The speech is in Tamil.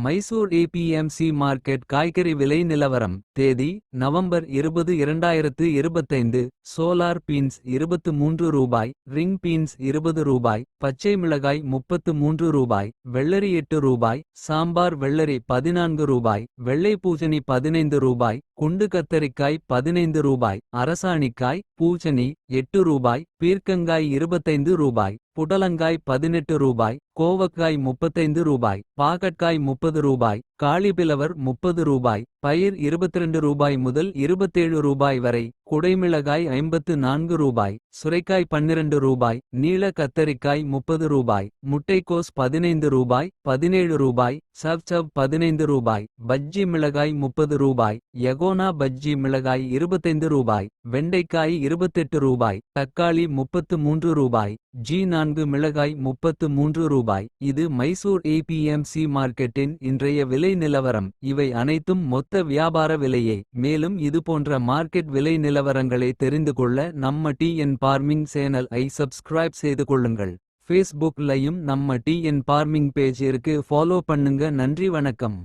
மைசூர் ஏபிஎம்சி மார்க்கெட் காய்கறி விலை நிலவரம். தேதி நவம்பர் 20 2025. சோலார் பீன்ஸ் 23 ரூபாய். ரிங் பீன்ஸ் 20 ரூபாய். பச்சை மிளகாய் 33 ரூபாய். வெள்ளரி 8 ரூபாய். சாம்பார் வெள்ளரி 14 ரூபாய். வெள்ளை பூசணி 15 ரூபாய். குண்டு கத்தரிக்காய் 15 ரூபாய். அரசாணிக்காய் பூசணி 8 ரூபாய். பீர்க்கங்காய் 25 ரூபாய். புடலங்காய் 18 ரூபாய். கோவக்காய் 35 ரூபாய். பாகற்காய் 30 ரூபாய். காலிபிளவர் 30 ரூபாய். பயிர் 22 ரூபாய் முதல் 27 ரூபாய் வரை. குடைமிளகாய் 54 ரூபாய். சுரைக்காய் 12 ரூபாய். நீல கத்தரிக்காய் 30 ரூபாய். முட்டைக்கோஸ் 15 ரூபாய் 17 ரூபாய். சவ்சவ் 15 ரூபாய். பஜ்ஜி மிளகாய் 30 ரூபாய். யகோனா பஜ்ஜி மிளகாய் 25 ரூபாய். வெண்டைக்காய் 28 ரூபாய். தக்காளி 33 ரூபாய். G4 மிளகாய் 33 ரூபாய். இது மைசூர் ஏபிஎம்சி மார்க்கெட்டின் இன்றைய விலை நிலவரம். இவை அனைத்தும் மொத்த வியாபார விலையே. மேலும் இதுபோன்ற மார்க்கெட் விலை நிலவரங்களை தெரிந்து கொள்ள நம்ம டிஎன் பார்மிங் சேனல் ஐ சப்ஸ்கிரைப் செய்து கொள்ளுங்கள். ஃபேஸ்புக்லயும் நம்ம டிஎன் பார்மிங் பேஜ் இருக்கு, ஃபாலோ பண்ணுங்க. நன்றி வணக்கம்.